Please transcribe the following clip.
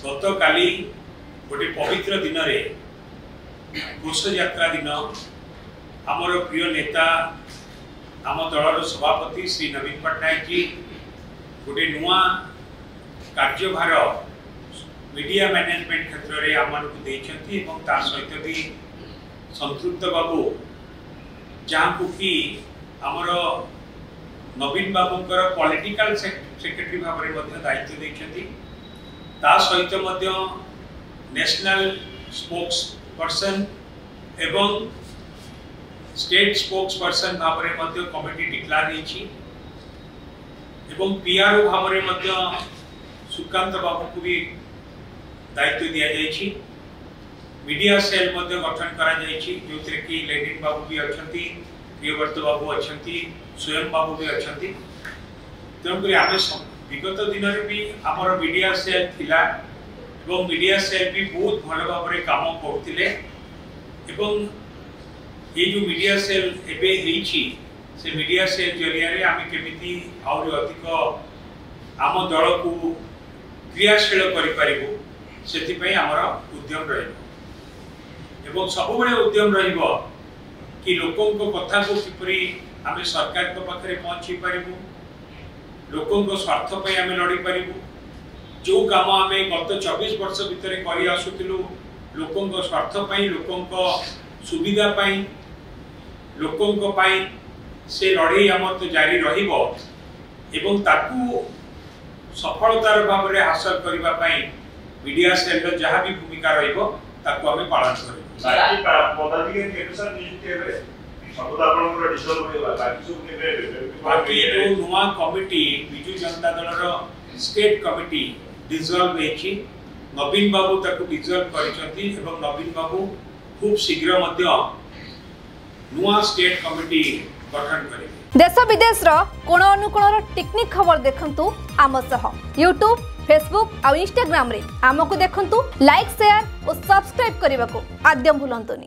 गत काली गोटे पवित्र दिन रे घोष यात्रा दिन आमर प्रिय नेता आम दलर सभापति श्री नवीन पट्टनायक जी गोटे नुआ कार्यभार मीडिया मैनेजमेंट क्षेत्र में आम सहित भी संतृप्त बाबू जहाँ कि आमर नवीन बाबूंकर पॉलिटिकल सेक्रेटरी भाव में दायित्व देते सहित नेशनल स्पोक्स पर्सन एवं स्टेट स्पोक्स पर्सन भाव में कमिटी डिक्लेयर एवं पीआरओ भाव में सुकांत बाबू को भी दायित्व दि जाइए। मीडिया सेल गठन करा जो कि लेनिन बाबू भी अच्छा, प्रियव्रत बाबू अच्छा, स्वयं बाबू भी अच्छा। तेणुक आम विगत दिन में भी आमर मीडिया सेल थिला एवं मीडिया सेल भी बहुत भल भाव में काम करते ये जो मीडिया सेल एवं से मीडिया सेल जरिया आम केमी आहरी अधिक आम दल को क्रियाशील करूँ से आमर उद्यम एवं सब उद्यम कि लोकों कथा को किपरि आम सरकार के पाखे पहुँची पारू, लोकों स्वार्थ पर आम लड़ी पारू, जो काम आम गत 24 वर्ष भितर कर आसुलु लोकों स्वार्थ पाई, लोकों सुविधा पाई, लोकों पाई से लड़े आम तो जारी रहिबो एवं ताकू सफलतार भाव में हासिल करने मीडिया सेल जहाँ भी भूमिका रहिबो ताकू आम पालन करूँ। बाकी जो नुआ committee Biju Janata Dal state committee dissolved होइछि, नवीन बाबू ताकू डिजल्व करिसंती एवं नवीन बाबू खूब शीघ्र नुआ स्टेट कमिटी गठन करेंगे। देश विदेश कोण अनुकोण टेक्निक खबर देखंतु आम सह यूट्यूब, फेसबुक और इंस्टाग्राम रे आमको देखंतु, लाइक, शेयर और सब्सक्राइब करने को आद्यम भूलंतुनी।